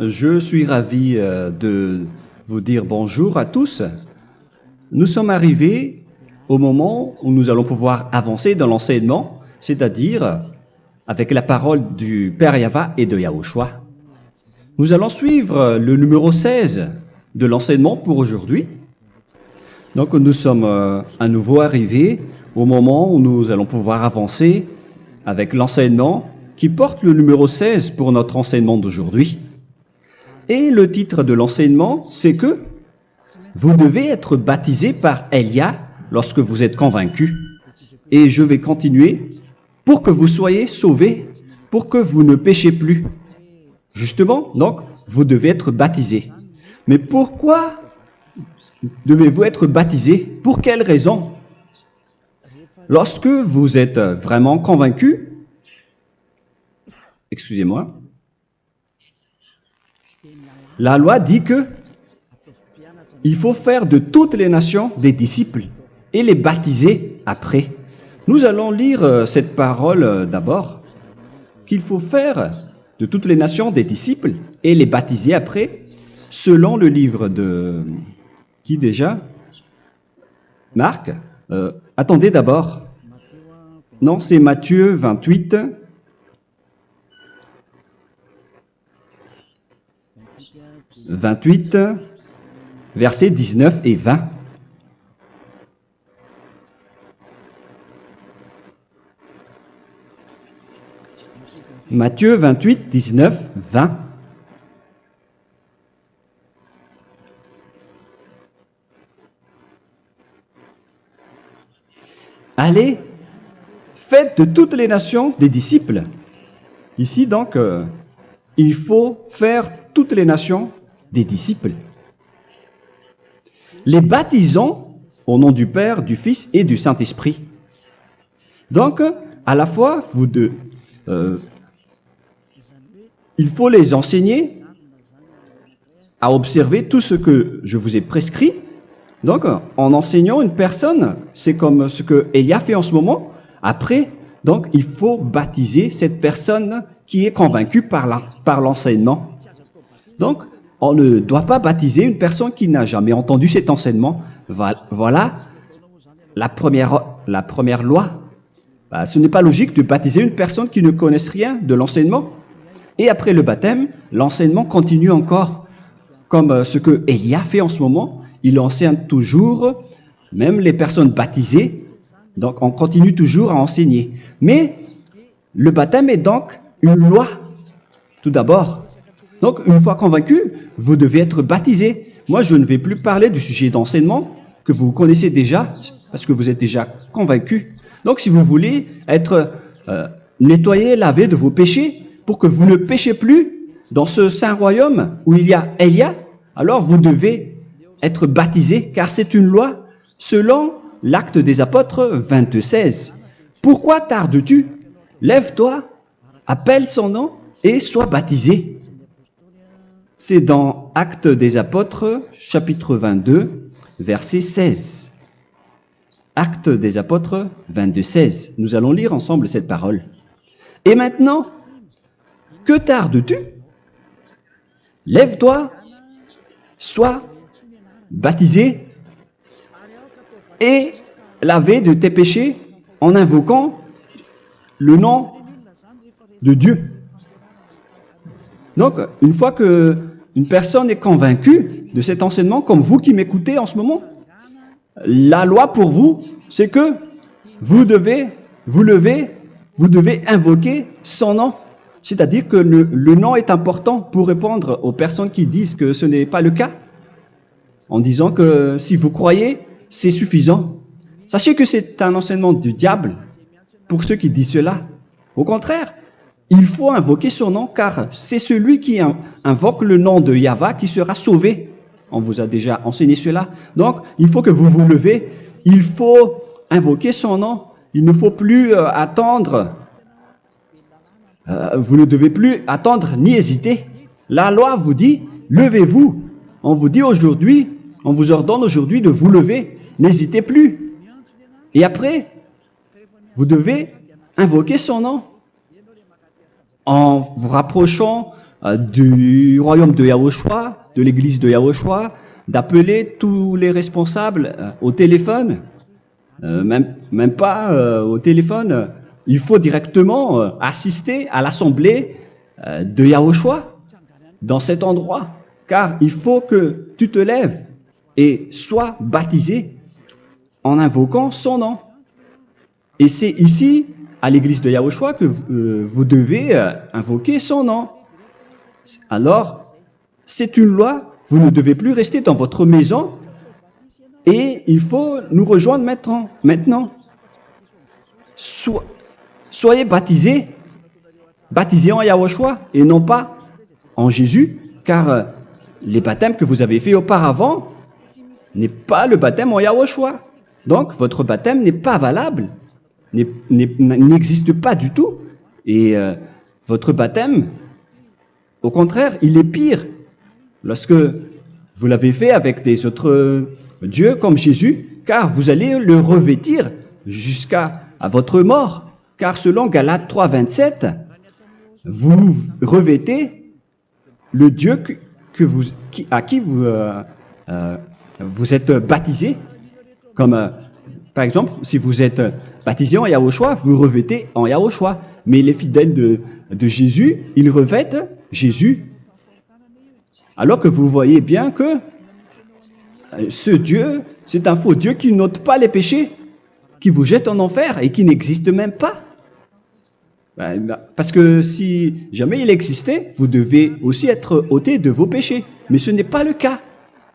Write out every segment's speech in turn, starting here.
Je suis ravi de vous dire bonjour à tous. Nous sommes arrivés au moment où nous allons pouvoir avancer dans l'enseignement, c'est-à-dire avec la parole du Père Yava et de Yahushua. Nous allons suivre le numéro 16 de l'enseignement pour aujourd'hui. Donc nous sommes à nouveau arrivés au moment où nous allons pouvoir avancer avec l'enseignement qui porte le numéro 16 pour notre enseignement d'aujourd'hui. Et le titre de l'enseignement, c'est que vous devez être baptisé par Elia lorsque vous êtes convaincu. Et je vais continuer pour que vous soyez sauvés, pour que vous ne péchez plus. Justement, donc, vous devez être baptisé. Mais pourquoi devez-vous être baptisé? Pour quelle raison? Lorsque vous êtes vraiment convaincu, excusez-moi, la loi dit que il faut faire de toutes les nations des disciples et les baptiser après. Nous allons lire cette parole d'abord, qu'il faut faire de toutes les nations des disciples et les baptiser après, selon le livre de... Qui déjà? Marc. Attendez d'abord. Non, c'est Matthieu 28. Versets 19 et 20. Matthieu 28, 19, 20. Allez, faites de toutes les nations des disciples. Ici donc, il faut faire toutes les nations des disciples. Les baptisons au nom du Père, du Fils et du Saint-Esprit. Donc, à la fois, il faut les enseigner à observer tout ce que je vous ai prescrit. Donc, en enseignant une personne, c'est comme ce que Elia fait en ce moment. Après, donc, il faut baptiser cette personne qui est convaincue par l'enseignement. Donc, on ne doit pas baptiser une personne qui n'a jamais entendu cet enseignement. Voilà la première loi. Ce n'est pas logique de baptiser une personne qui ne connaisse rien de l'enseignement. Et après le baptême, l'enseignement continue encore, comme ce que Elia fait en ce moment. Il enseigne toujours, même les personnes baptisées. Donc, on continue toujours à enseigner. Mais le baptême est donc une loi, tout d'abord. Donc, une fois convaincu, vous devez être baptisé. Moi, je ne vais plus parler du sujet d'enseignement que vous connaissez déjà, parce que vous êtes déjà convaincu. Donc, si vous voulez être nettoyé, lavé de vos péchés, pour que vous ne péchez plus dans ce saint royaume où il y a Elia, alors vous devez être baptisé, car c'est une loi selon l'Acte des Apôtres 22:16. Pourquoi tardes-tu? Lève-toi, appelle son nom et sois baptisé. C'est dans Actes des Apôtres, chapitre 22, verset 16. Actes des Apôtres 22:16. Nous allons lire ensemble cette parole. Et maintenant, que tardes-tu? Lève-toi, sois baptisé et lavé de tes péchés en invoquant le nom de Dieu. Donc, une fois que une personne est convaincue de cet enseignement, comme vous qui m'écoutez en ce moment, la loi pour vous, c'est que vous devez invoquer son nom. C'est-à-dire que le nom est important pour répondre aux personnes qui disent que ce n'est pas le cas, en disant que si vous croyez, c'est suffisant. Sachez que c'est un enseignement du diable pour ceux qui disent cela. Au contraire, il faut invoquer son nom, car c'est celui qui invoque le nom de Yahva qui sera sauvé. On vous a déjà enseigné cela. Donc, il faut que vous vous levez. Il faut invoquer son nom. Il ne faut plus attendre. Vous ne devez plus attendre ni hésiter. La loi vous dit, levez-vous. On vous dit aujourd'hui, on vous ordonne aujourd'hui de vous lever. N'hésitez plus. Et après, vous devez invoquer son nom en vous rapprochant du royaume de Yahushua, de l'église de Yahushua, d'appeler tous les responsables au téléphone, même pas au téléphone. Il faut directement assister à l'assemblée de Yahushua dans cet endroit, car il faut que tu te lèves et sois baptisé en invoquant son nom. Et c'est ici, à l'église de Yahushua, que vous devez invoquer son nom. Alors, c'est une loi, vous ne devez plus rester dans votre maison et il faut nous rejoindre maintenant. Soyez baptisés en Yahushua et non pas en Jésus, car les baptêmes que vous avez faits auparavant n'est pas le baptême en Yahushua. Donc, votre baptême n'est pas valable, n'existe pas du tout. Et votre baptême, au contraire, il est pire lorsque vous l'avez fait avec des autres dieux comme Jésus, car vous allez le revêtir jusqu'à votre mort. Car selon Galates 3, 27, vous revêtez le Dieu à qui vous êtes baptisé. Comme par exemple, si vous êtes baptisé en Yahushua, vous revêtez en Yahushua. Mais les fidèles de Jésus, ils revêtent Jésus. Alors que vous voyez bien que ce Dieu, c'est un faux Dieu qui n'ôte pas les péchés, qui vous jette en enfer et qui n'existe même pas. Parce que si jamais il existait, vous devez aussi être ôté de vos péchés. Mais ce n'est pas le cas.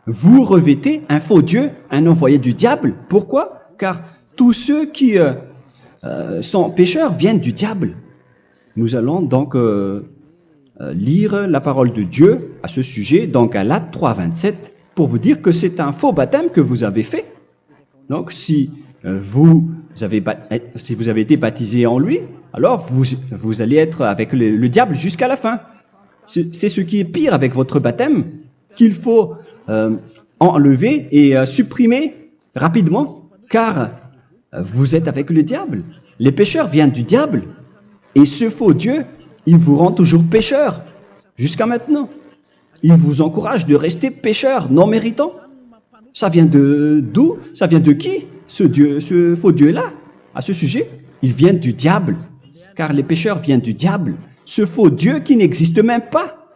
Vous revêtez un faux Dieu, un envoyé du diable. Pourquoi? Car tous ceux qui sont pécheurs viennent du diable. Nous allons donc lire la parole de Dieu à ce sujet dans Galates 3, 27 pour vous dire que c'est un faux baptême que vous avez fait. Donc si vous avez été baptisé en lui, alors vous allez être avec le diable jusqu'à la fin. C'est ce qui est pire avec votre baptême qu'il faut enlever et supprimer rapidement, car vous êtes avec le diable. Les pécheurs viennent du diable, et ce faux Dieu, il vous rend toujours pécheur, jusqu'à maintenant. Il vous encourage de rester pécheur, non méritant. Ça vient d'où? Ça vient de qui, ce faux Dieu-là? À ce sujet, il vient du diable, car les pécheurs viennent du diable. Ce faux Dieu qui n'existe même pas,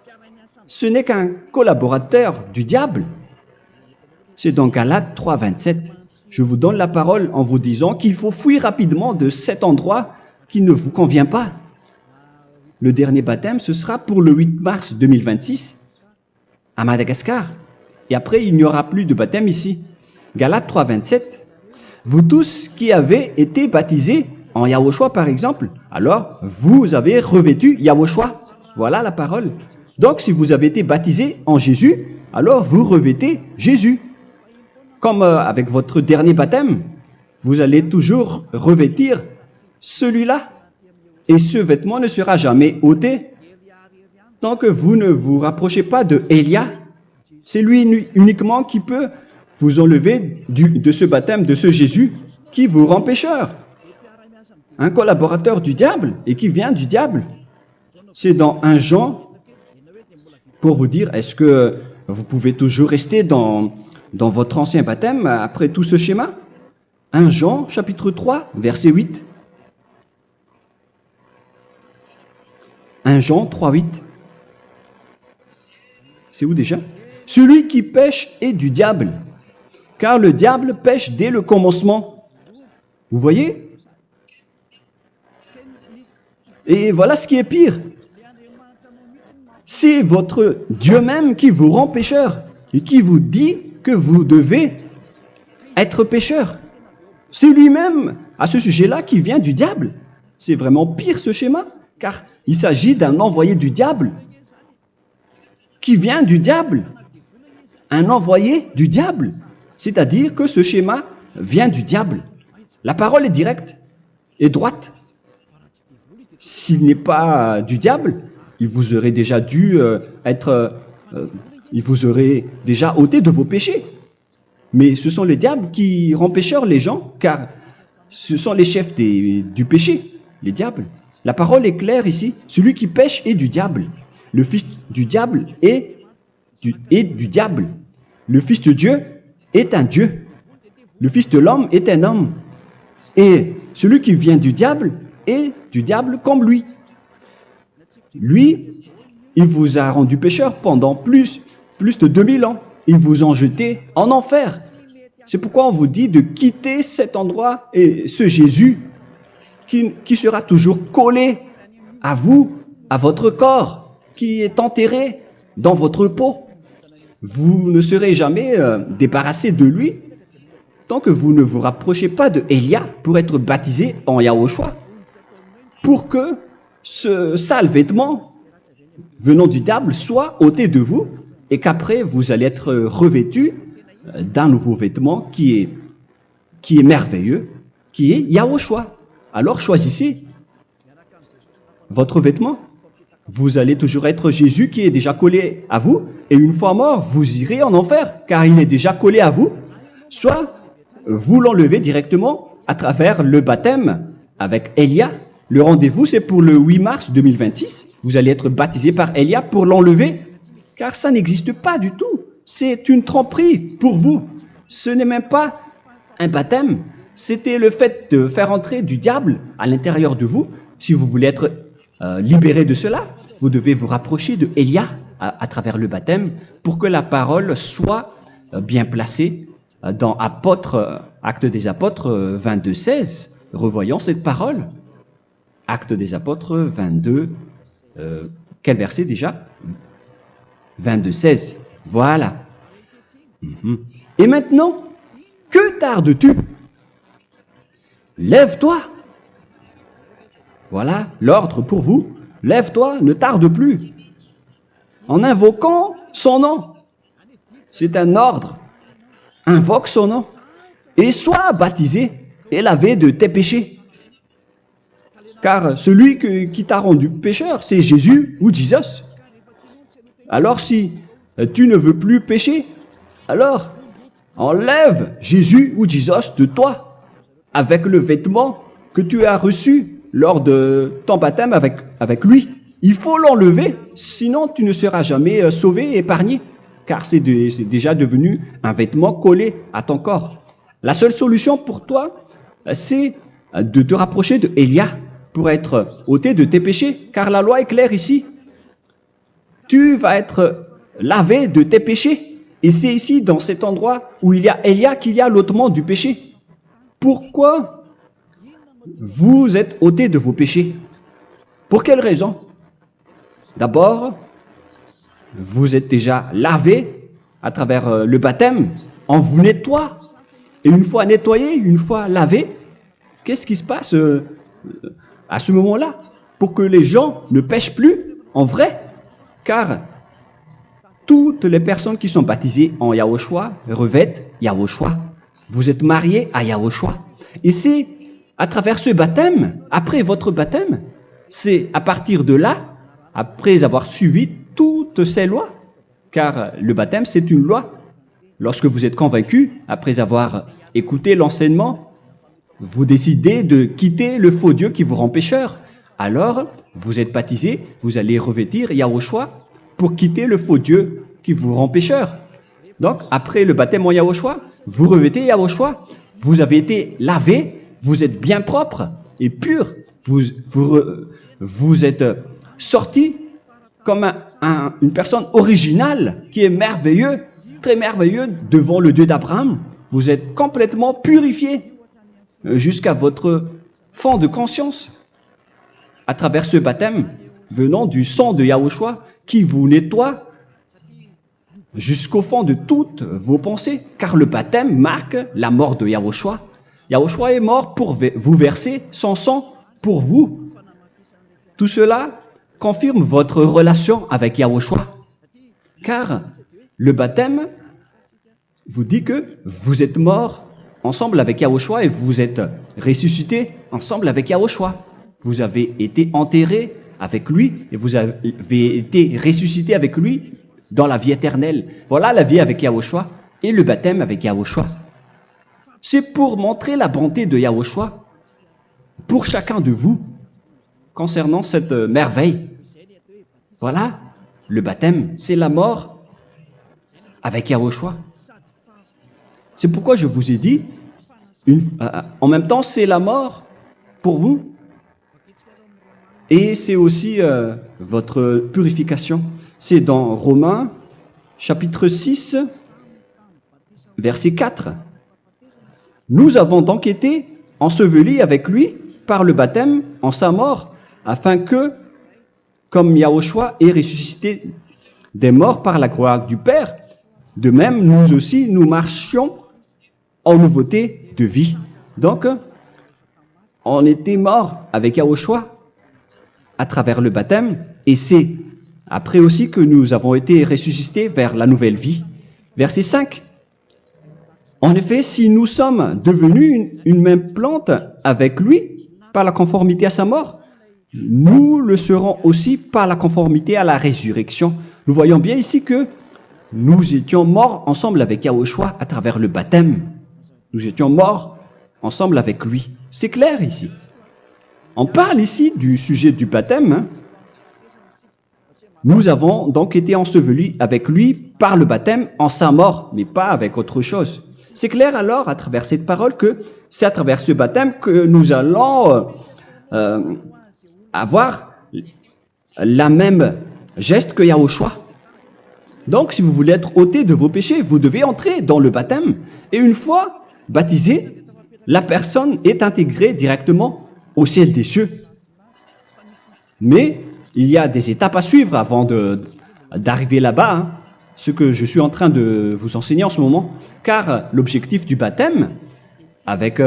ce n'est qu'un collaborateur du diable. C'est dans Galates 3, 27. Je vous donne la parole en vous disant qu'il faut fuir rapidement de cet endroit qui ne vous convient pas. Le dernier baptême, ce sera pour le 8 mars 2026 à Madagascar. Et après, il n'y aura plus de baptême ici. Galates 3, 27. Vous tous qui avez été baptisés en Yahushua, par exemple, alors vous avez revêtu Yahushua. Voilà la parole. Donc, si vous avez été baptisé en Jésus, alors vous revêtez Jésus. Comme avec votre dernier baptême, vous allez toujours revêtir celui-là. Et ce vêtement ne sera jamais ôté tant que vous ne vous rapprochez pas de Élia. C'est lui uniquement qui peut vous enlever de ce baptême, de ce Jésus qui vous rend pécheur. Un collaborateur du diable et qui vient du diable. C'est dans 1 Jean, pour vous dire, est-ce que vous pouvez toujours rester dans votre ancien baptême après tout ce schéma? 1 Jean, chapitre 3, verset 8. 1 Jean 3, 8. C'est où déjà? Celui qui pêche est du diable, car le diable pêche dès le commencement. Vous voyez? Et voilà ce qui est pire. C'est votre Dieu même qui vous rend pécheur et qui vous dit que vous devez être pécheur. C'est lui-même, à ce sujet-là, qui vient du diable. C'est vraiment pire ce schéma, car il s'agit d'un envoyé du diable qui vient du diable. Un envoyé du diable. C'est-à-dire que ce schéma vient du diable. La parole est directe et droite. S'il n'est pas du diable, il vous aurait déjà il vous aurait déjà ôté de vos péchés. Mais ce sont les diables qui rendent pécheurs les gens, car ce sont les chefs du péché, les diables. La parole est claire ici. Celui qui pêche est du diable. le fils du diable est du diable. Le fils de Dieu est un Dieu. Le fils de l'homme est un homme. Et celui qui vient du diable est du diable comme lui. Lui, il vous a rendu pécheur pendant plus de 2000 ans. Il vous a jeté en enfer. C'est pourquoi on vous dit de quitter cet endroit et ce Jésus qui sera toujours collé à vous, à votre corps, qui est enterré dans votre peau. Vous ne serez jamais débarrassé de lui tant que vous ne vous rapprochez pas de Élia pour être baptisé en Yahushua, pour que ce sale vêtement venant du diable soit ôté de vous et qu'après vous allez être revêtu d'un nouveau vêtement qui est merveilleux, qui est Yahushua. Alors choisissez votre vêtement. Vous allez toujours être Jésus qui est déjà collé à vous, et une fois mort, vous irez en enfer, car il est déjà collé à vous. Soit vous l'enlevez directement à travers le baptême avec Élia. Le rendez-vous, c'est pour le 8 mars 2026. Vous allez être baptisé par Élia pour l'enlever, car ça n'existe pas du tout. C'est une tromperie pour vous. Ce n'est même pas un baptême. C'était le fait de faire entrer du diable à l'intérieur de vous. Si vous voulez être libéré de cela, vous devez vous rapprocher de Élia à travers le baptême pour que la parole soit bien placée dans Actes des Apôtres 22, 16. Revoyons cette parole. Actes des Apôtres 22, quel verset déjà? 22, 16. Voilà. Et maintenant, que tardes-tu? Lève-toi. Voilà l'ordre pour vous. Lève-toi, ne tarde plus. En invoquant son nom. C'est un ordre. Invoque son nom. Et sois baptisé et lavé de tes péchés. Car celui qui t'a rendu pécheur, c'est Jésus ou Jesus. Alors si tu ne veux plus pécher, alors enlève Jésus ou Jesus de toi avec le vêtement que tu as reçu lors de ton baptême avec lui. Il faut l'enlever, sinon tu ne seras jamais sauvé, épargné, car c'est déjà devenu un vêtement collé à ton corps. La seule solution pour toi, c'est de te rapprocher de Élia pour être ôté de tes péchés, car la loi est claire ici. Tu vas être lavé de tes péchés. Et c'est ici, dans cet endroit où il y a Élia, qu'il y a l'ôtement du péché. Pourquoi vous êtes ôté de vos péchés? Pour quelle raison? D'abord, vous êtes déjà lavé à travers le baptême. On vous nettoie. Et une fois nettoyé, une fois lavé, qu'est-ce qui se passe à ce moment-là? Pour que les gens ne pêchent plus en vrai. Car toutes les personnes qui sont baptisées en Yahushua revêtent Yahushua. Vous êtes mariés à Yahushua. Et c'est à travers ce baptême, après votre baptême, c'est à partir de là, après avoir suivi toutes ces lois, car le baptême c'est une loi. Lorsque vous êtes convaincu, après avoir écouté l'enseignement, vous décidez de quitter le faux Dieu qui vous rend pécheur. Alors, vous êtes baptisé, vous allez revêtir Yahushua pour quitter le faux Dieu qui vous rend pécheur. Donc, après le baptême en Yahushua, vous revêtez Yahushua, vous avez été lavé, vous êtes bien propre et pur, vous êtes sorti comme une personne originale qui est merveilleux, très merveilleux devant le Dieu d'Abraham. Vous êtes complètement purifié jusqu'à votre fond de conscience à travers ce baptême venant du sang de Yahushua qui vous nettoie jusqu'au fond de toutes vos pensées, car le baptême marque la mort de Yahushua. Yahushua est mort pour vous verser son sang pour vous. Tout cela confirme votre relation avec Yahushua, car le baptême vous dit que vous êtes mort ensemble avec Yahushua et vous êtes ressuscité ensemble avec Yahushua. Vous avez été enterré avec lui et vous avez été ressuscité avec lui dans la vie éternelle. Voilà la vie avec Yahushua et le baptême avec Yahushua. C'est pour montrer la bonté de Yahushua pour chacun de vous concernant cette merveille. Voilà le baptême, c'est la mort avec Yahushua. C'est pourquoi je vous ai dit, en même temps, c'est la mort pour vous. Et c'est aussi votre purification. C'est dans Romains, chapitre 6, verset 4. Nous avons donc été ensevelis avec lui par le baptême en sa mort, afin que, comme Yahushua est ressuscité des morts par la gloire du Père, de même, nous aussi, nous marchions en nouveauté de vie. Donc, on était morts avec Yahushua à travers le baptême, et c'est après aussi que nous avons été ressuscités vers la nouvelle vie. Verset 5. En effet, si nous sommes devenus une même plante avec lui par la conformité à sa mort, nous le serons aussi par la conformité à la résurrection. Nous voyons bien ici que nous étions morts ensemble avec Yahushua à travers le baptême. Nous étions morts ensemble avec lui. C'est clair ici. On parle ici du sujet du baptême. Nous avons donc été ensevelis avec lui par le baptême en sa mort, mais pas avec autre chose. C'est clair alors à travers cette parole que c'est à travers ce baptême que nous allons avoir la même geste que Yahushua. Donc si vous voulez être ôté de vos péchés, vous devez entrer dans le baptême. Et une fois baptisé, la personne est intégrée directement au ciel des cieux. Mais il y a des étapes à suivre avant d'arriver là-bas, hein, ce que je suis en train de vous enseigner en ce moment, car l'objectif du baptême, avec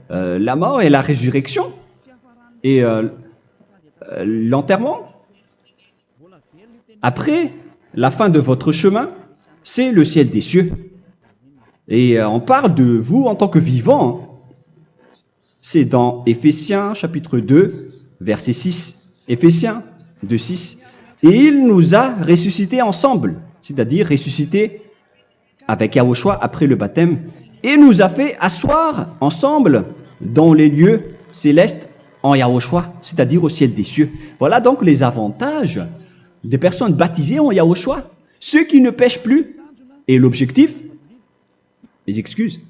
la mort et la résurrection, et l'enterrement, après la fin de votre chemin, c'est le ciel des cieux. Et on parle de vous en tant que vivant. C'est dans Éphésiens chapitre 2, verset 6. Éphésiens 2, 6. Et il nous a ressuscités ensemble, c'est-à-dire ressuscités avec Yahushua après le baptême, et nous a fait asseoir ensemble dans les lieux célestes en Yahushua, c'est-à-dire au ciel des cieux. Voilà donc les avantages des personnes baptisées en Yahushua, ceux qui ne pêchent plus. Et l'objectif, les excuses,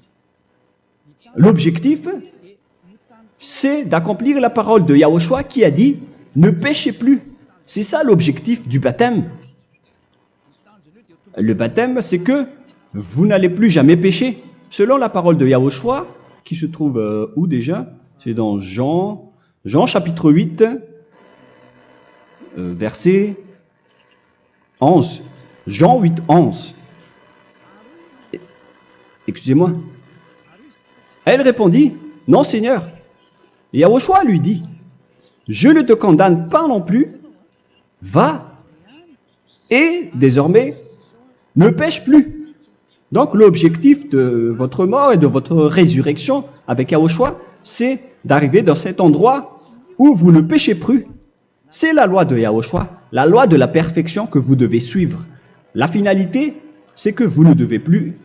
l'objectif, c'est d'accomplir la parole de Yahushua qui a dit « Ne péchez plus ». C'est ça l'objectif du baptême. Le baptême, c'est que vous n'allez plus jamais pécher. Selon la parole de Yahushua, qui se trouve où déjà? C'est dans Jean chapitre 8, verset 11. Jean 8, 11. Excusez-moi. Elle répondit, « Non, Seigneur. » Et Yahushua lui dit, « Je ne te condamne pas non plus. Va et désormais ne pêche plus. » Donc l'objectif de votre mort et de votre résurrection avec Yahushua, c'est d'arriver dans cet endroit où vous ne péchez plus. C'est la loi de Yahushua, la loi de la perfection que vous devez suivre. La finalité, c'est que vous ne devez plus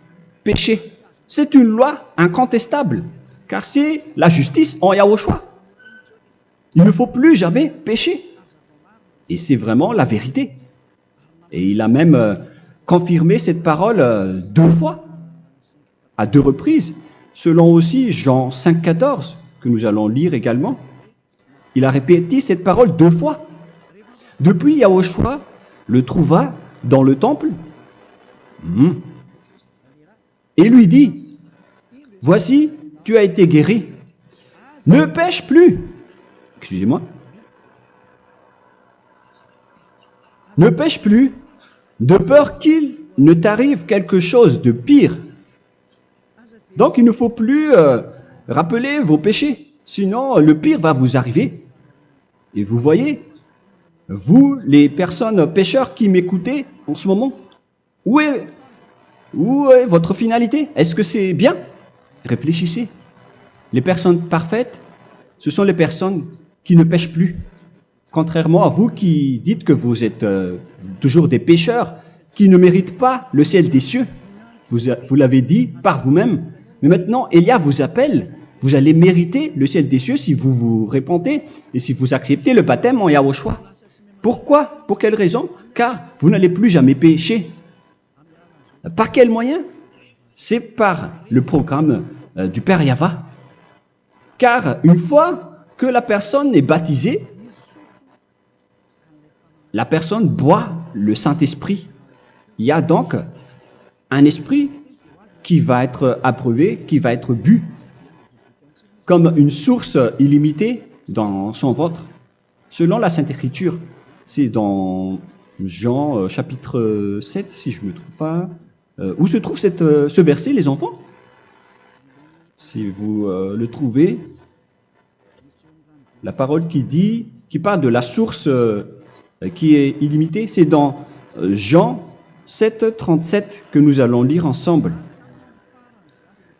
pécher. C'est une loi incontestable, car c'est la justice en Yahushua. Il ne faut plus jamais pécher. Et c'est vraiment la vérité. Et il a même confirmé cette parole 2 fois, à 2 reprises, selon aussi Jean 5, 14, que nous allons lire également. Il a répété cette parole 2 fois. Depuis, Yahushua le trouva dans le temple et lui dit, « Voici, tu as été guéri. Ne pêche plus. » Excusez-moi. Ne pêche plus, de peur qu'il ne t'arrive quelque chose de pire. Donc, il ne faut plus rappeler vos péchés, sinon le pire va vous arriver. Et vous voyez, vous, les personnes pécheurs qui m'écoutez en ce moment, où est votre finalité? Est-ce que c'est bien? Réfléchissez. Les personnes parfaites, ce sont les personnes qui ne pêchent plus. Contrairement à vous qui dites que vous êtes toujours des pécheurs qui ne méritent pas le ciel des cieux. Vous l'avez dit par vous-même. Mais maintenant, Élia vous appelle. Vous allez mériter le ciel des cieux si vous vous repentez et si vous acceptez le baptême en Yahushua. Pourquoi? Pour quelle raison? Car vous n'allez plus jamais pécher. Par quel moyen? C'est par le programme du Père Yahva. Car une fois que la personne est baptisée, la personne boit le Saint-Esprit. Il y a donc un esprit qui va être approuvé, qui va être bu, comme une source illimitée dans son ventre, selon la Sainte Écriture. C'est dans Jean chapitre 7, si je ne me trompe pas. Où se trouve ce verset, les enfants? Si vous le trouvez, la parole qui parle de la source qui est illimitée, c'est dans Jean 7, 37 que nous allons lire ensemble.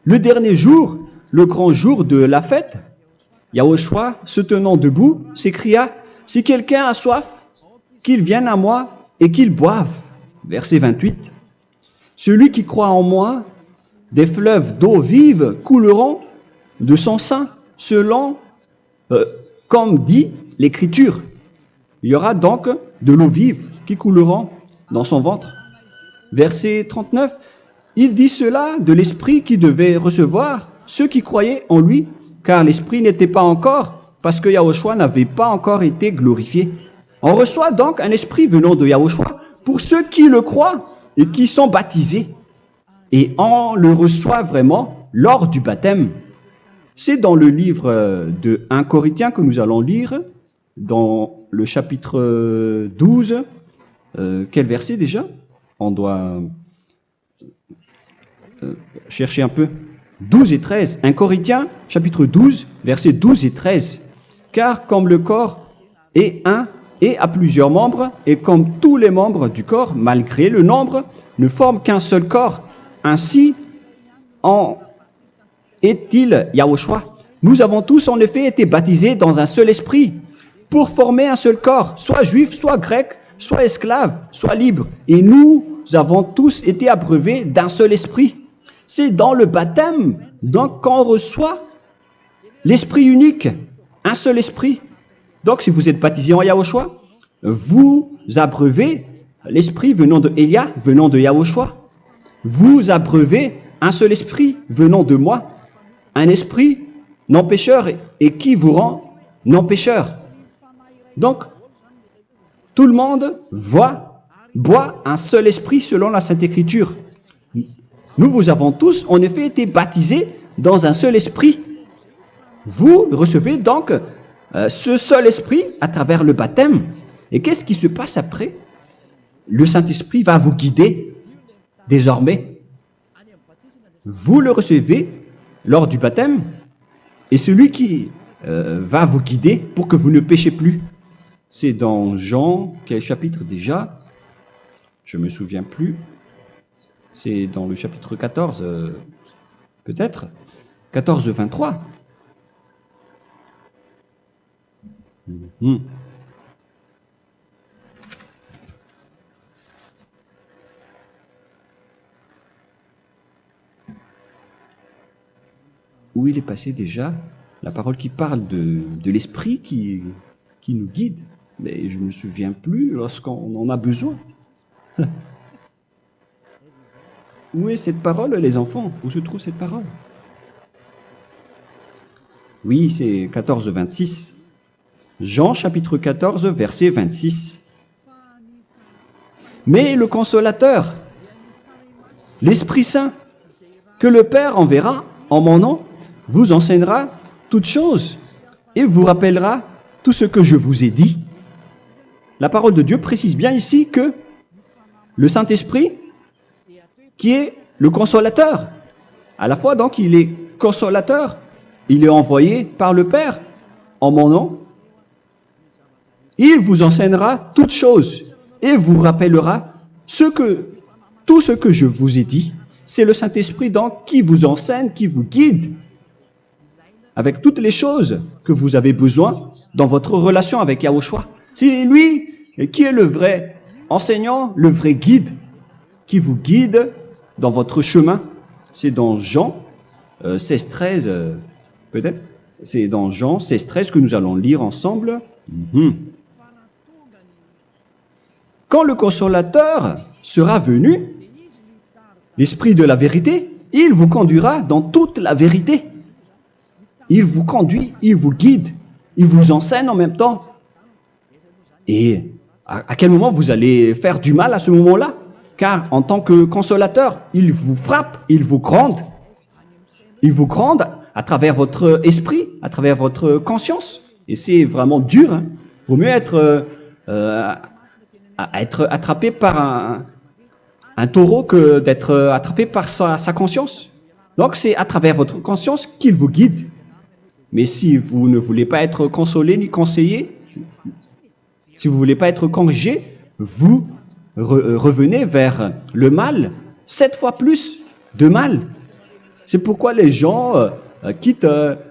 Le dernier jour, le grand jour de la fête, Yahushua, se tenant debout, s'écria, « Si quelqu'un a soif, qu'il vienne à moi et qu'il boive. » Verset 28. « Celui qui croit en moi, des fleuves d'eau vive couleront de son sein, selon, comme dit l'Écriture. » Il y aura donc de l'eau vive qui couleront dans son ventre. Verset 39. Il dit cela de l'Esprit qui devait recevoir ceux qui croyaient en lui, car l'Esprit n'était pas encore, parce que Yahushua n'avait pas encore été glorifié. On reçoit donc un Esprit venant de Yahushua pour ceux qui le croient et qui sont baptisés. Et on le reçoit vraiment lors du baptême. C'est dans le livre de 1 Corinthiens que nous allons lire, dans le chapitre 12. Quel verset déjà? On doit chercher un peu. 12 et 13. 1 Corinthiens, chapitre 12, versets 12 et 13. Car comme le corps est un et a plusieurs membres, et comme tous les membres du corps, malgré le nombre, ne forment qu'un seul corps, ainsi en est-il Yahushua. Nous avons tous en effet été baptisés dans un seul esprit, pour former un seul corps, soit juif, soit grec, soit esclave, soit libre. Et nous avons tous été abreuvés d'un seul esprit. C'est dans le baptême, donc, qu'on reçoit l'esprit unique, un seul esprit. Donc, si vous êtes baptisé en Yahushua, vous abreuvez l'esprit venant de Elia, venant de Yahushua. Vous abreuvez un seul esprit venant de moi, un esprit non pécheur et qui vous rend non pécheur. Donc, tout le monde boit un seul esprit selon la Sainte Écriture. Nous vous avons tous en effet été baptisés dans un seul esprit. Vous recevez donc ce seul esprit à travers le baptême. Et qu'est-ce qui se passe après? Le Saint-Esprit va vous guider désormais. Vous le recevez lors du baptême et celui qui va vous guider pour que vous ne péchez plus. C'est dans Jean, quel chapitre déjà? Je ne me souviens plus. C'est dans le chapitre 14, peut-être. 14, 23. Où il est passé déjà? La parole qui parle de l'esprit qui nous guide. Mais je ne me souviens plus lorsqu'on en a besoin. Où est cette parole, les enfants? Où se trouve cette parole? Oui, c'est 14, 26. Jean chapitre 14, verset 26. Mais le consolateur, l'Esprit Saint, que le Père enverra en mon nom, vous enseignera toutes choses et vous rappellera tout ce que je vous ai dit. La parole de Dieu précise bien ici que le Saint-Esprit, qui est le consolateur, à la fois donc il est consolateur, il est envoyé par le Père en mon nom, il vous enseignera toutes choses et vous rappellera tout ce que je vous ai dit. C'est le Saint-Esprit donc qui vous enseigne, qui vous guide avec toutes les choses que vous avez besoin dans votre relation avec Yahushua. C'est lui qui est le vrai enseignant, le vrai guide, qui vous guide dans votre chemin. C'est dans Jean 16, 13, peut-être. C'est dans Jean 16, 13 que nous allons lire ensemble. quand le consolateur sera venu, l'Esprit de la vérité, il vous conduira dans toute la vérité. Il vous conduit, il vous guide, il vous enseigne en même temps. Et à quel moment vous allez faire du mal à ce moment-là? Car en tant que consolateur, il vous frappe, il vous gronde. Il vous gronde à travers votre esprit, à travers votre conscience. Et c'est vraiment dur. Hein. Il vaut mieux être attrapé par un taureau que d'être attrapé par sa conscience. Donc c'est à travers votre conscience qu'il vous guide. Mais si vous ne voulez pas être consolé ni conseillé, si vous ne voulez pas être corrigé, vous revenez vers le mal, 7 fois plus de mal. C'est pourquoi les gens quittent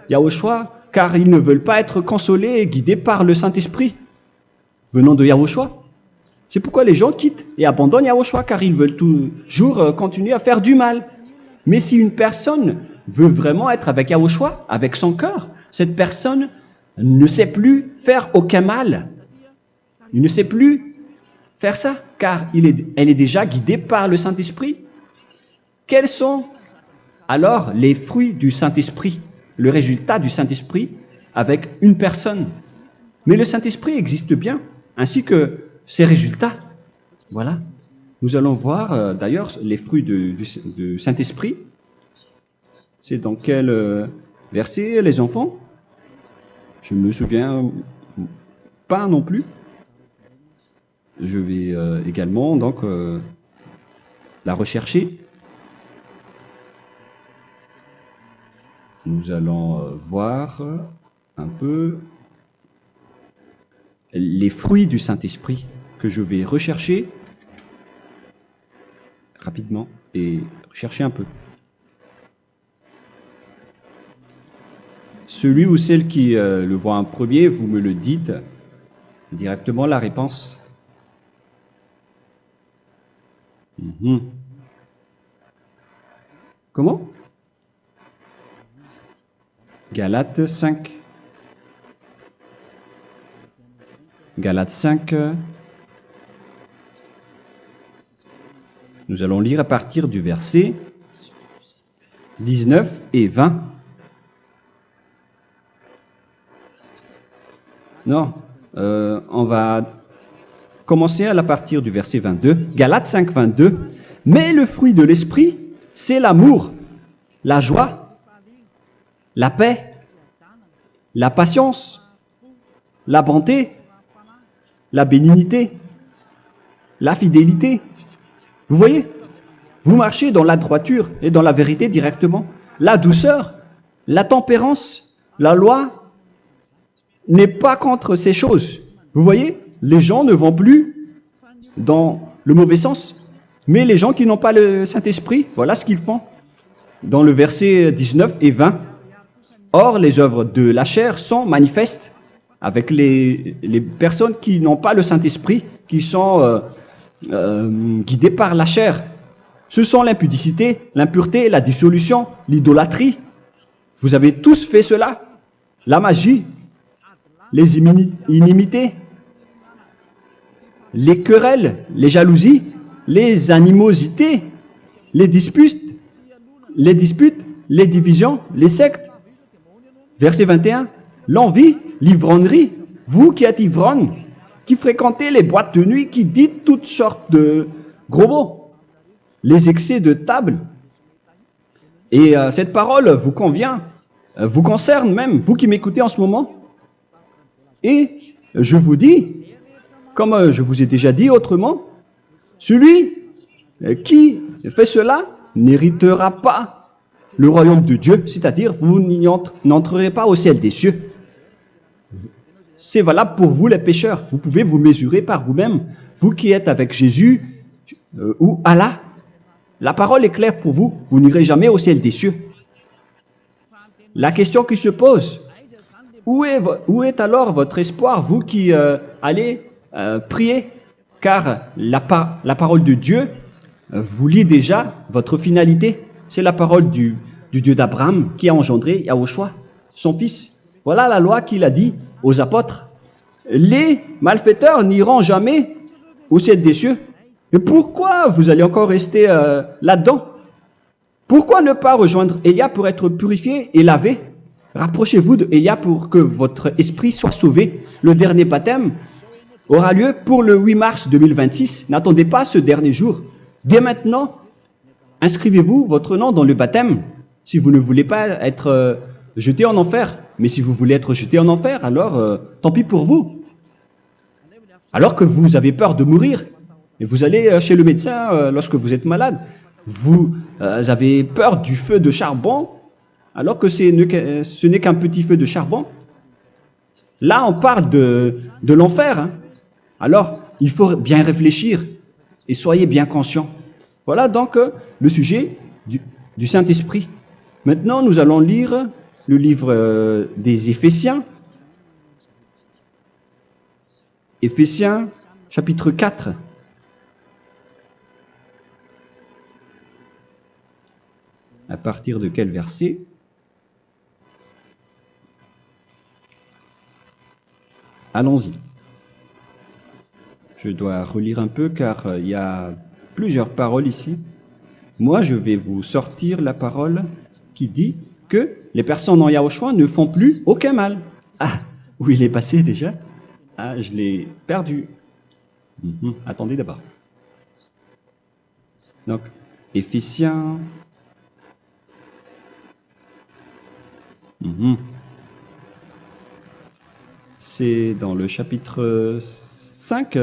Yahushua, car ils ne veulent pas être consolés et guidés par le Saint-Esprit venant de Yahushua. C'est pourquoi les gens quittent et abandonnent Yahushua, car ils veulent toujours continuer à faire du mal. Mais si une personne veut vraiment être avec Yahushua, avec son cœur, cette personne ne sait plus faire aucun mal. Il ne sait plus faire ça, car elle est déjà guidée par le Saint-Esprit. Quels sont alors les fruits du Saint-Esprit, le résultat du Saint-Esprit avec une personne? Mais le Saint-Esprit existe bien, ainsi que ses résultats. Voilà. Nous allons voir d'ailleurs les fruits du Saint-Esprit. C'est dans quel verset, les enfants? Je ne me souviens pas non plus. Je vais également donc la rechercher. Nous allons voir un peu les fruits du Saint-Esprit que je vais rechercher rapidement et rechercher un peu. Celui ou celle qui le voit en premier, vous me le dites directement la réponse. Comment? Galates 5. Galates 5. Nous allons lire à partir du verset 19 et 20. Non, on va commencer à partir du verset 22. Galates 5, 22. Mais le fruit de l'esprit, c'est l'amour, la joie, la paix, la patience, la bonté, la bénignité, la fidélité. Vous voyez? Vous marchez dans la droiture et dans la vérité directement. La douceur, la tempérance, la loi n'est pas contre ces choses. Vous voyez? Les gens ne vont plus dans le mauvais sens. Mais les gens qui n'ont pas le Saint-Esprit, voilà ce qu'ils font. Dans le verset 19 et 20. Or, les œuvres de la chair sont manifestes avec les personnes qui n'ont pas le Saint-Esprit, qui sont guidées par la chair. Ce sont l'impudicité, l'impureté, la dissolution, l'idolâtrie. Vous avez tous fait cela. La magie, les inimités, les querelles, les jalousies, les animosités, les disputes, les divisions, les sectes. Verset 21, l'envie, l'ivrognerie, vous qui êtes ivrognes, qui fréquentez les boîtes de nuit, qui dites toutes sortes de gros mots, les excès de table. Et cette parole vous convient, vous concerne même, vous qui m'écoutez en ce moment. Et je vous dis, comme je vous ai déjà dit autrement, celui qui fait cela n'héritera pas le royaume de Dieu, c'est-à-dire vous n'entrerez pas au ciel des cieux. C'est valable pour vous les pécheurs. Vous pouvez vous mesurer par vous-même, vous qui êtes avec Jésus ou Allah. La parole est claire pour vous, vous n'irez jamais au ciel des cieux. La question qui se pose, où est alors votre espoir, vous qui allez prier? Car la parole de Dieu vous lit déjà votre finalité. C'est la parole du Dieu d'Abraham qui a engendré Yahushua, son fils. Voilà la loi qu'il a dit aux apôtres. Les malfaiteurs n'iront jamais au ciel des cieux. Mais pourquoi vous allez encore rester là-dedans? Pourquoi ne pas rejoindre Élia pour être purifié et lavé? Rapprochez-vous de Élia pour que votre esprit soit sauvé. Le dernier baptême aura lieu pour le 8 mars 2026. N'attendez pas ce dernier jour. Dès maintenant, inscrivez-vous votre nom dans le baptême si vous ne voulez pas être jeté en enfer. Mais si vous voulez être jeté en enfer, alors tant pis pour vous. Alors que vous avez peur de mourir, et vous allez chez le médecin lorsque vous êtes malade, vous avez peur du feu de charbon, alors que ce n'est qu'un petit feu de charbon. Là, on parle de l'enfer. Hein. Alors, il faut bien réfléchir et soyez bien conscients. Voilà donc le sujet du Saint-Esprit. Maintenant, nous allons lire le livre des Éphésiens. Éphésiens, chapitre 4. À partir de quel verset? Allons-y. Je dois relire un peu car il y a plusieurs paroles ici. Moi, je vais vous sortir la parole qui dit que les personnes en Yahushua ne font plus aucun mal. Ah, où il est passé déjà? Ah, je l'ai perdu. Attendez d'abord. Donc, Éphésiens. C'est dans le chapitre 5,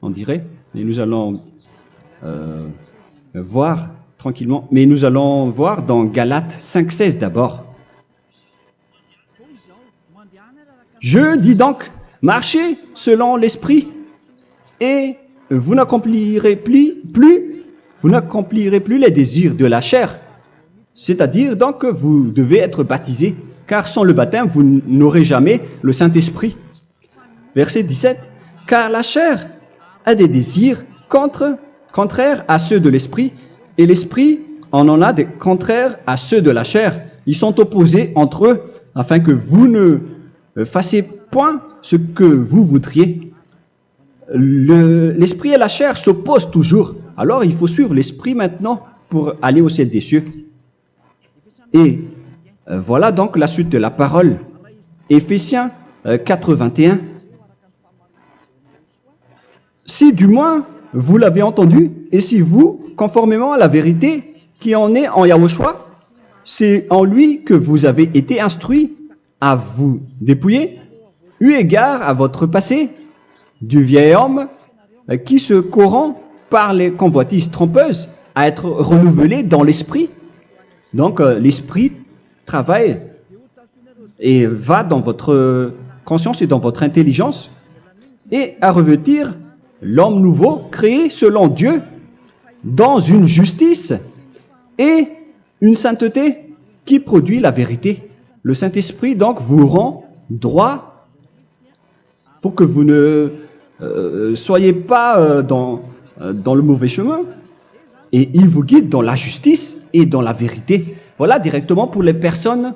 on dirait. Et nous allons voir tranquillement. Mais nous allons voir dans Galates 5,16 d'abord. Je dis donc, marchez selon l'esprit et vous n'accomplirez plus les désirs de la chair. C'est-à-dire donc que vous devez être baptisé, car sans le baptême, vous n'aurez jamais le Saint-Esprit. Verset 17. Car la chair a des désirs contraires à ceux de l'esprit, et l'esprit en a des contraires à ceux de la chair. Ils sont opposés entre eux, afin que vous ne fassiez point ce que vous voudriez. L'esprit et la chair s'opposent toujours. Alors il faut suivre l'esprit maintenant pour aller au ciel des cieux. Et voilà donc la suite de la parole. Éphésiens 4:21. Si du moins vous l'avez entendu, et si vous, conformément à la vérité qui en est en Yahushua, c'est en lui que vous avez été instruits à vous dépouiller, eu égard à votre passé, du vieil homme qui se corrompt par les convoitises trompeuses, à être renouvelé dans l'esprit. Donc l'esprit travaille et va dans votre conscience et dans votre intelligence et à revêtir l'homme nouveau créé selon Dieu dans une justice et une sainteté qui produit la vérité. Le Saint-Esprit donc vous rend droit pour que vous ne soyez pas dans le mauvais chemin, et il vous guide dans la justice et dans la vérité. Voilà directement pour les personnes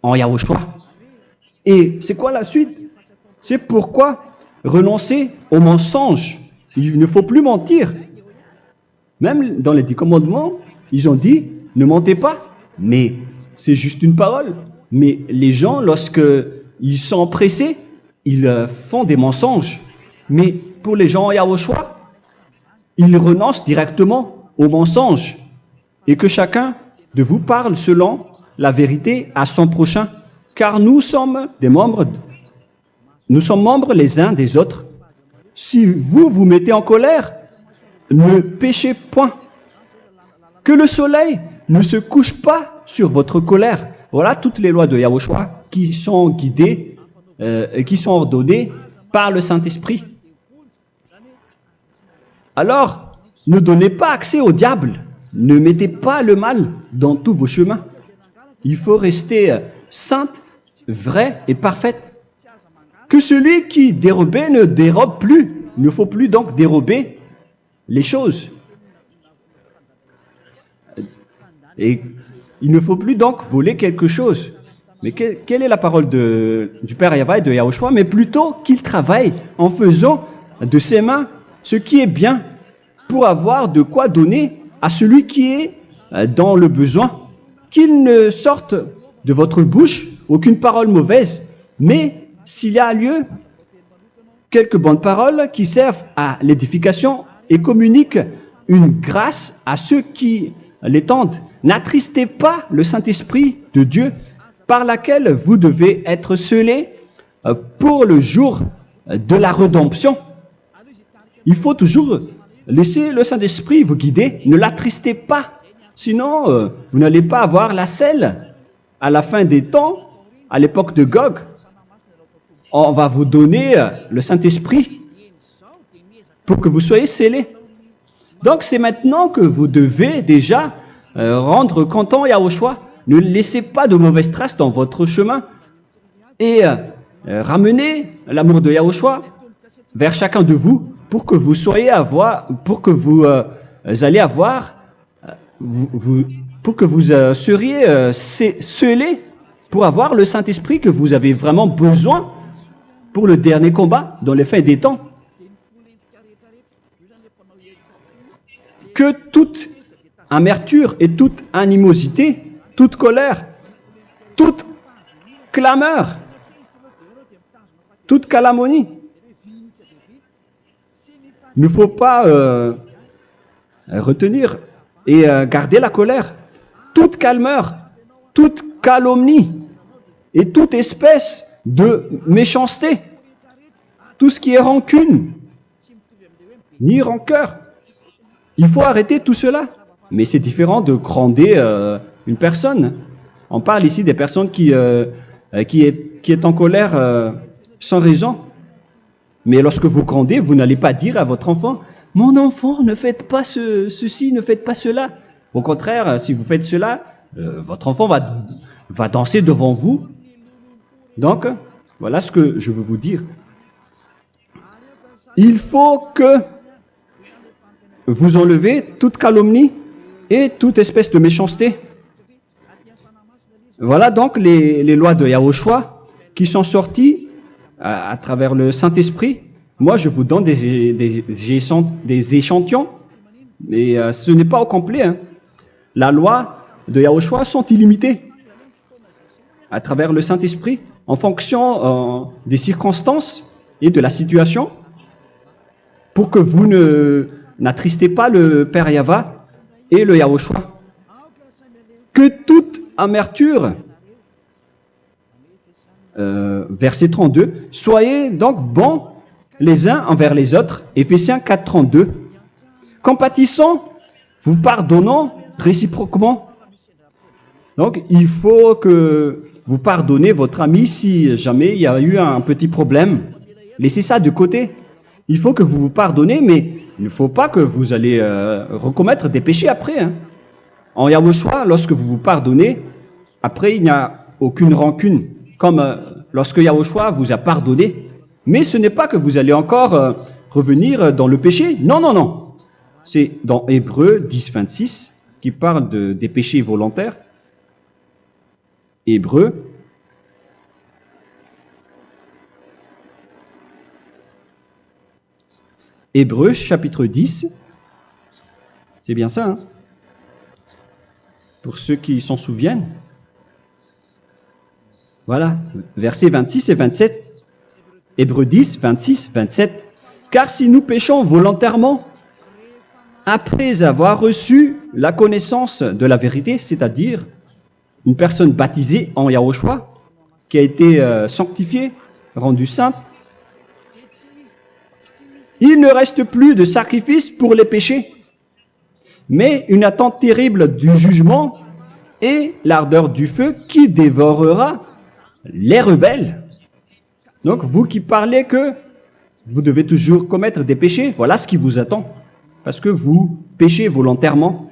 en Yahushua. Et c'est quoi la suite? C'est pourquoi renoncer au mensonge. Il ne faut plus mentir. Même dans les 10 commandements, ils ont dit ne mentez pas. Mais c'est juste une parole. Mais les gens, lorsqu'ils sont pressés, ils font des mensonges. Mais pour les gens en Yahushua, ils renoncent directement au mensonge. Et que chacun de vous parle selon la vérité à son prochain. Car nous sommes membres les uns des autres. Si vous vous mettez en colère, ne péchez point. Que le soleil ne se couche pas sur votre colère. Voilà toutes les lois de Yahushua qui sont guidées, qui sont ordonnées par le Saint-Esprit. Alors, ne donnez pas accès au diable. Ne mettez pas le mal dans tous vos chemins. Il faut rester sainte, vraie et parfaite. Que celui qui dérobait ne dérobe plus. Il ne faut plus donc dérober les choses. Et il ne faut plus donc voler quelque chose. Mais quelle est la parole du Père Yahweh et de Yahushua? Mais plutôt qu'il travaille en faisant de ses mains ce qui est bien pour avoir de quoi donner à celui qui est dans le besoin. Qu'il ne sorte de votre bouche aucune parole mauvaise, mais s'il y a lieu, quelques bonnes paroles qui servent à l'édification et communiquent une grâce à ceux qui l'étendent. N'attristez pas le Saint-Esprit de Dieu par laquelle vous devez être scellés pour le jour de la rédemption. Il faut toujours laisser le Saint-Esprit vous guider, ne l'attristez pas, sinon vous n'allez pas avoir la selle. À la fin des temps, à l'époque de Gog, on va vous donner le Saint-Esprit pour que vous soyez scellés. Donc c'est maintenant que vous devez déjà rendre content Yahushua. Ne laissez pas de mauvaises traces dans votre chemin et ramenez l'amour de Yahushua vers chacun de vous pour que vous soyez seriez scellés pour avoir le Saint-Esprit que vous avez vraiment besoin pour le dernier combat dans les fins des temps. Que toute amertume et toute animosité, toute colère, toute clameur, toute calomnie, il ne faut pas retenir et garder la colère. Toute calmeur, toute calomnie et toute espèce de méchanceté, tout ce qui est rancune, ni rancœur. Il faut arrêter tout cela. Mais c'est différent de gronder une personne. On parle ici des personnes qui est en colère sans raison. Mais lorsque vous grondez, vous n'allez pas dire à votre enfant « Mon enfant, ne faites pas ceci, ne faites pas cela ». Au contraire, si vous faites cela, votre enfant va danser devant vous. Donc, voilà ce que je veux vous dire. Il faut que vous enlevez toute calomnie et toute espèce de méchanceté. Voilà donc les lois de Yahushua qui sont sorties à travers le Saint-Esprit. Moi, je vous donne des échantillons, mais ce n'est pas au complet. Hein. La loi de Yahushua sont illimitées à travers le Saint-Esprit en fonction des circonstances et de la situation pour que vous n'attristez pas le Père Yahva et le Yahushua. Que toute amertume, verset 32, soyez donc bons les uns envers les autres, Éphésiens 4, 32. Compatissant, vous pardonnant réciproquement. Donc, il faut que vous pardonnez votre ami si jamais il y a eu un petit problème. Laissez ça de côté. Il faut que vous vous pardonnez, mais il ne faut pas que vous allez recommettre des péchés après. Hein. En Yahushua, lorsque vous vous pardonnez, après il n'y a aucune rancune, comme lorsque Yahushua vous a pardonné. Mais ce n'est pas que vous allez encore revenir dans le péché. Non, non, non. C'est dans Hébreux 10, 26 qui parle des péchés volontaires. Hébreux. Hébreux chapitre 10. C'est bien ça, hein? Pour ceux qui s'en souviennent. Voilà, versets 26 et 27. Hébreux 10, 26, 27. Car si nous péchons volontairement, après avoir reçu la connaissance de la vérité, c'est-à-dire une personne baptisée en Yahushua, qui a été sanctifiée, rendue sainte, il ne reste plus de sacrifice pour les péchés, mais une attente terrible du jugement et l'ardeur du feu qui dévorera les rebelles. Donc, vous qui parlez que vous devez toujours commettre des péchés, voilà ce qui vous attend, parce que vous péchez volontairement.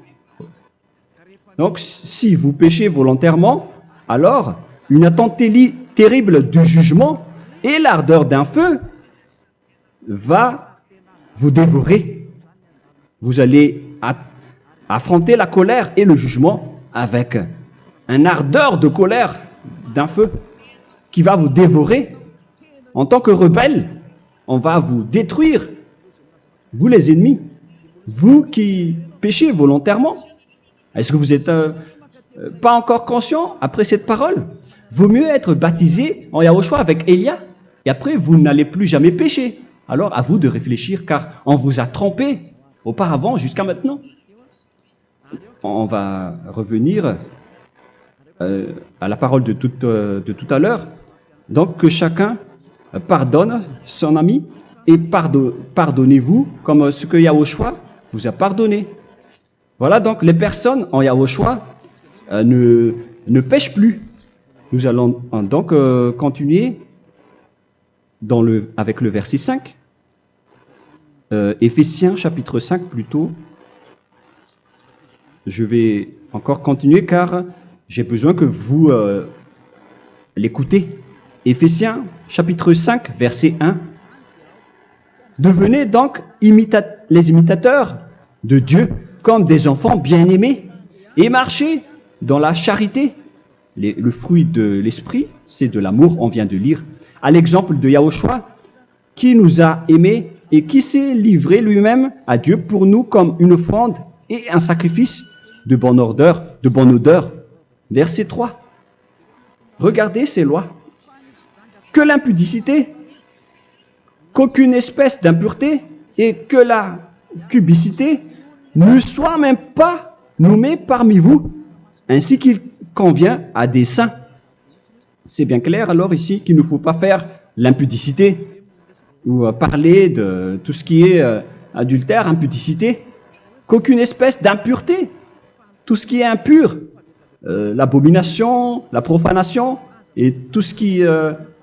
Donc, si vous péchez volontairement, alors une attente terrible du jugement et l'ardeur d'un feu va vous dévorer. Vous allez affronter la colère et le jugement avec une ardeur de colère d'un feu qui va vous dévorer. En tant que rebelle, on va vous détruire vous les ennemis, vous qui péchez volontairement. Est-ce que vous n'êtes pas encore conscient après cette parole? Vaut mieux être baptisé en Yahushua avec Elia, et après vous n'allez plus jamais pécher. Alors à vous de réfléchir, car on vous a trompé auparavant jusqu'à maintenant. On va revenir à la parole de tout à l'heure. Donc que chacun pardonne son ami et pardonnez-vous comme ce que Yahushua vous a pardonné. Voilà donc les personnes en Yahushua ne pêchent plus. Nous allons donc continuer avec le verset 5. Éphésiens chapitre 5 plutôt. Je vais encore continuer car j'ai besoin que vous l'écoutez. Éphésiens chapitre 5 verset 1. Devenez donc les imitateurs de Dieu comme des enfants bien-aimés et marchez dans la charité. Le fruit de l'esprit, c'est de l'amour, on vient de lire, à l'exemple de Yahushua qui nous a aimés et qui s'est livré lui-même à Dieu pour nous comme une offrande et un sacrifice de bonne odeur. Verset 3. Regardez ces lois. Que l'impudicité, qu'aucune espèce d'impureté et que la cubicité ne soient même pas nommés parmi vous, ainsi qu'il convient à des saints. C'est bien clair alors ici qu'il ne faut pas faire l'impudicité ou parler de tout ce qui est adultère, impudicité, qu'aucune espèce d'impureté, tout ce qui est impur, l'abomination, la profanation et tout ce qui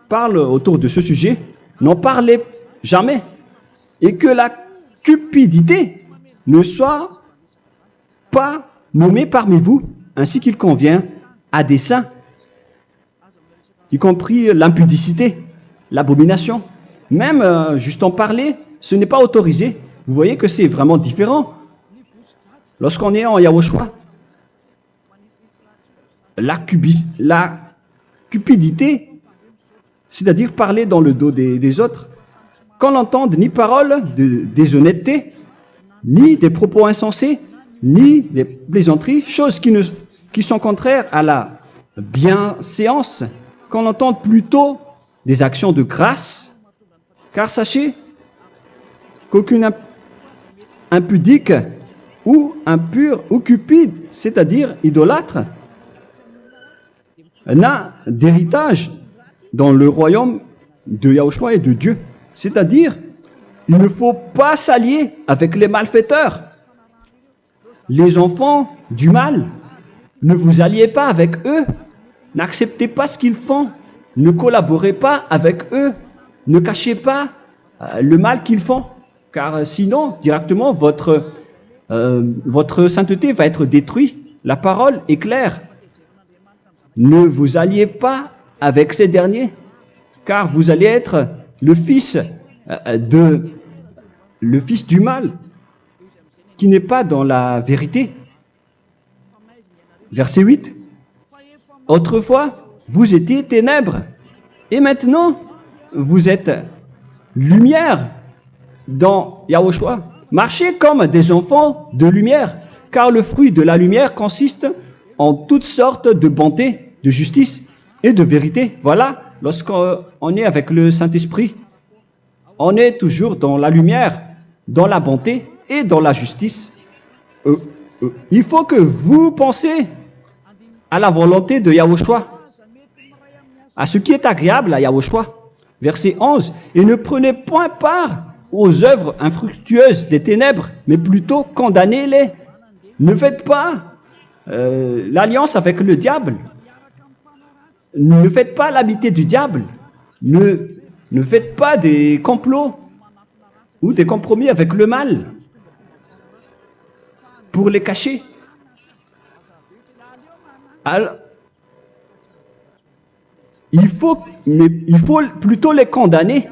parle autour de ce sujet, n'en parlez jamais. Et que la cupidité ne soit pas nommée parmi vous, ainsi qu'il convient à des saints, y compris l'impudicité, l'abomination. Même juste en parler, ce n'est pas autorisé. Vous voyez que c'est vraiment différent. Lorsqu'on est en Yahushua, la cupidité, c'est-à-dire parler dans le dos des autres, qu'on n'entende ni parole de déshonnêteté, ni des propos insensés, ni des plaisanteries, choses qui sont contraires à la bienséance, qu'on entende plutôt des actions de grâce, car sachez qu'aucune impudique ou impure ou cupide, c'est-à-dire idolâtre, n'a d'héritage dans le royaume de Yahushua et de Dieu. C'est-à-dire, il ne faut pas s'allier avec les malfaiteurs. Les enfants du mal, ne vous alliez pas avec eux. N'acceptez pas ce qu'ils font. Ne collaborez pas avec eux. Ne cachez pas le mal qu'ils font. Car sinon, directement, votre sainteté va être détruite. La parole est claire. Ne vous alliez pas avec ces derniers, car vous allez être le fils du mal, qui n'est pas dans la vérité. Verset 8. Autrefois, vous étiez ténèbres, et maintenant, vous êtes lumière dans Yahushua. Marchez comme des enfants de lumière, car le fruit de la lumière consiste en toutes sortes de bonté, de justice et de vérité. Voilà, lorsqu'on est avec le Saint-Esprit, on est toujours dans la lumière, dans la bonté et dans la justice. Il faut que vous pensiez à la volonté de Yahushua, à ce qui est agréable à Yahushua. Verset 11. Et ne prenez point part aux œuvres infructueuses des ténèbres, mais plutôt condamnez-les. Ne faites pas l'alliance avec le diable. Ne faites pas l'amitié du diable. Ne faites pas des complots ou des compromis avec le mal pour les cacher. Alors, il faut plutôt les condamner,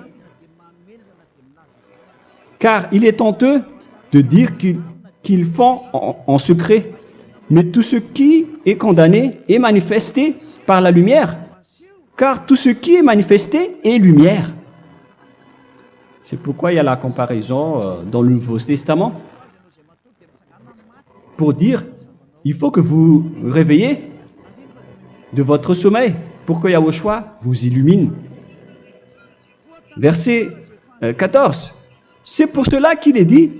car il est honteux de dire qu'ils font en secret. Mais tout ce qui est condamné est manifesté par la lumière, car tout ce qui est manifesté est lumière. C'est pourquoi il y a la comparaison dans le Nouveau Testament pour dire, il faut que vous réveillez de votre sommeil pour que Yahushua vous illumine. Verset 14. C'est pour cela qu'il est dit,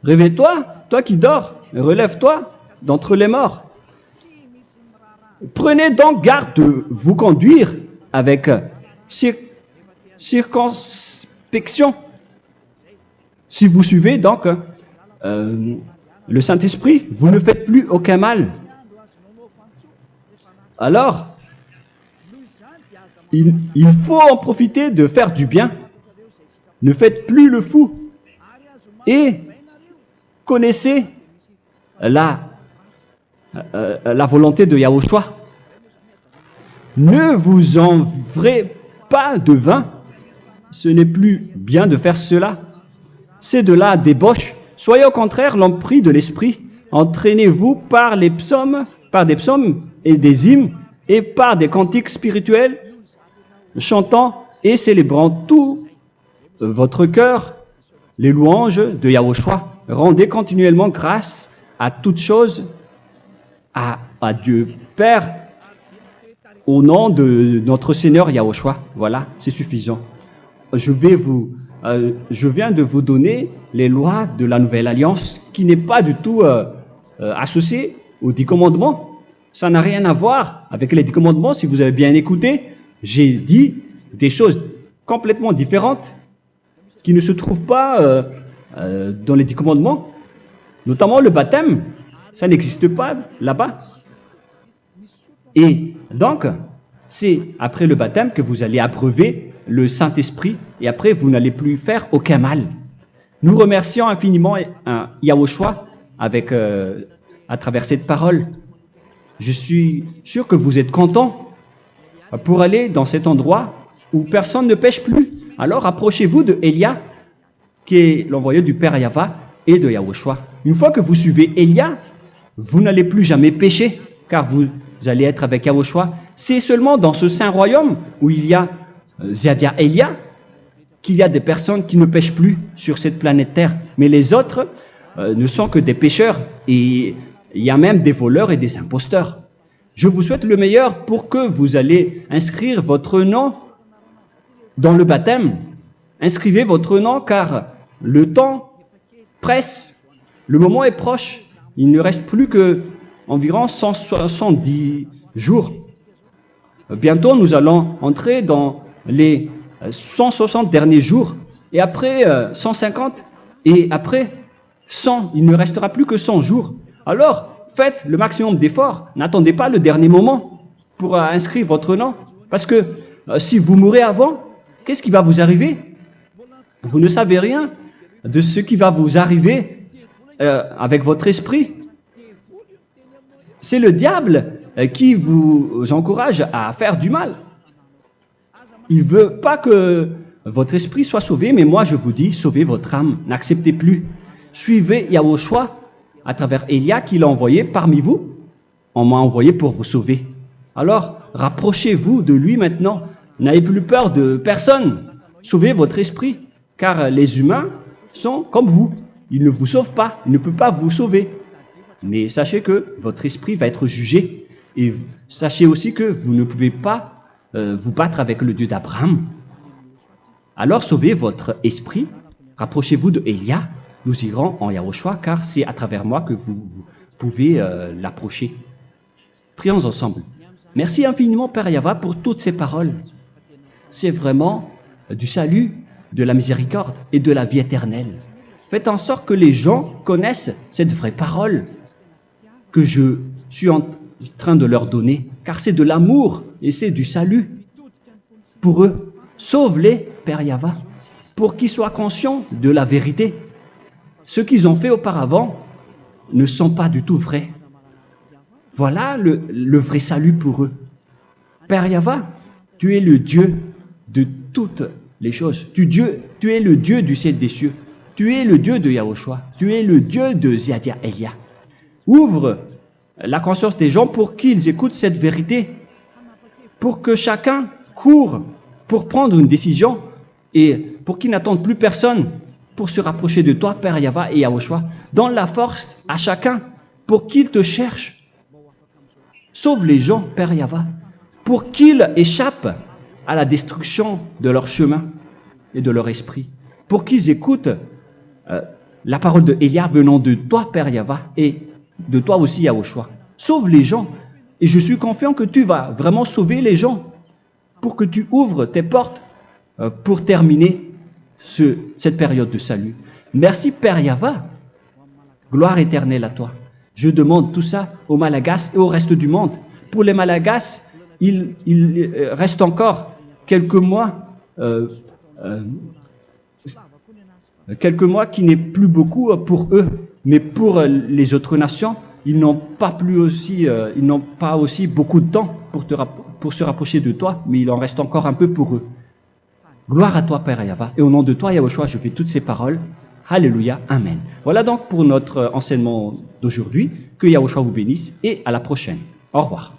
réveille-toi, toi qui dors, relève-toi d'entre les morts. Prenez donc garde de vous conduire avec circonspection. Si vous suivez donc le Saint-Esprit, vous ne faites plus aucun mal. Alors, il faut en profiter de faire du bien. Ne faites plus le fou. Et connaissez la volonté de Yahushua. Ne vous envrez pas de vin. Ce n'est plus bien de faire cela. C'est de la débauche. Soyez au contraire l'empris de l'esprit. Entraînez-vous par des psaumes et des hymnes et par des cantiques spirituels, chantant et célébrant tout votre cœur les louanges de Yahushua. Rendez continuellement grâce à toutes choses à Dieu Père au nom de notre Seigneur Yahushua. Voilà, c'est suffisant. Je viens de vous donner les lois de la Nouvelle Alliance qui n'est pas du tout associée aux 10 commandements. Ça n'a rien à voir avec les 10 commandements. Si vous avez bien écouté, j'ai dit des choses complètement différentes qui ne se trouvent pas dans les 10 commandements. Notamment le baptême, ça n'existe pas là-bas. Et donc, c'est après le baptême que vous allez abreuver le Saint-Esprit et après vous n'allez plus faire aucun mal. Nous remercions infiniment Yahushua à travers cette parole. Je suis sûr que vous êtes contents pour aller dans cet endroit où personne ne pêche plus. Alors approchez-vous de Élia, qui est l'envoyé du Père Yahva et de Yahushua. Une fois que vous suivez Élia, vous n'allez plus jamais pécher, car vous allez être avec Yahushua. C'est seulement dans ce saint royaume où il y a Ziadia Elia qu'il y a des personnes qui ne pêchent plus sur cette planète Terre. Mais les autres ne sont que des pécheurs et il y a même des voleurs et des imposteurs. Je vous souhaite le meilleur pour que vous allez inscrire votre nom dans le baptême. Inscrivez votre nom car le temps presse, le moment est proche. Il ne reste plus que environ 170 jours. Bientôt, nous allons entrer dans les 160 derniers jours, et après 150, et après 100. Il ne restera plus que 100 jours. Alors, faites le maximum d'efforts. N'attendez pas le dernier moment pour inscrire votre nom. Parce que si vous mourrez avant, qu'est-ce qui va vous arriver? Vous ne savez rien de ce qui va vous arriver avec votre esprit. C'est le diable qui vous encourage à faire du mal. Il ne veut pas que votre esprit soit sauvé, mais moi je vous dis, sauvez votre âme, n'acceptez plus. Suivez Yahushua à travers Élia qu'il a envoyé parmi vous. On m'a envoyé pour vous sauver. Alors, rapprochez-vous de lui maintenant. N'ayez plus peur de personne. Sauvez votre esprit, car les humains sont comme vous. Ils ne vous sauvent pas, ils ne peuvent pas vous sauver. Mais sachez que votre esprit va être jugé. Et sachez aussi que vous ne pouvez pas vous battre avec le Dieu d'Abraham. Alors sauvez votre esprit, rapprochez-vous de Élia, nous irons en Yahushua, car c'est à travers moi que vous pouvez l'approcher. Prions ensemble. Merci infiniment Père Yahva pour toutes ces paroles. C'est vraiment du salut, de la miséricorde et de la vie éternelle. Faites en sorte que les gens connaissent cette vraie parole que je suis en train de leur donner, car c'est de l'amour et c'est du salut pour eux. Sauve-les, Père Yahva, pour qu'ils soient conscients de la vérité. Ce qu'ils ont fait auparavant ne sont pas du tout vrais. Voilà le vrai salut pour eux. Père Yahva, tu es le Dieu de toutes les choses. Tu es le Dieu du ciel des cieux. Tu es le Dieu de Yahushua. Tu es le Dieu de Ziadia Elia. Ouvre la conscience des gens pour qu'ils écoutent cette vérité, pour que chacun court pour prendre une décision et pour qu'ils n'attendent plus personne pour se rapprocher de toi, Père Yahweh et Yahushua. Donne la force à chacun pour qu'il te cherche. Sauve les gens, Père Yahweh, pour qu'ils échappent à la destruction de leur chemin et de leur esprit, pour qu'ils écoutent la parole de Élia venant de toi, Père Yahweh, et de toi aussi, Yahushua. Sauve les gens, et je suis confiant que tu vas vraiment sauver les gens, pour que tu ouvres tes portes pour terminer cette période de salut. Merci, Père Yahweh. Gloire éternelle à toi. Je demande tout ça aux Malagasy et au reste du monde. Pour les Malagasy, il reste encore quelques mois qui n'est plus beaucoup pour eux, mais pour les autres nations, ils n'ont pas aussi beaucoup de temps pour se rapprocher de toi, mais il en reste encore un peu pour eux. Gloire à toi, Père Yahweh, et au nom de toi, Yahushua, je fais toutes ces paroles. Alléluia, Amen. Voilà donc pour notre enseignement d'aujourd'hui. Que Yahushua vous bénisse et à la prochaine. Au revoir.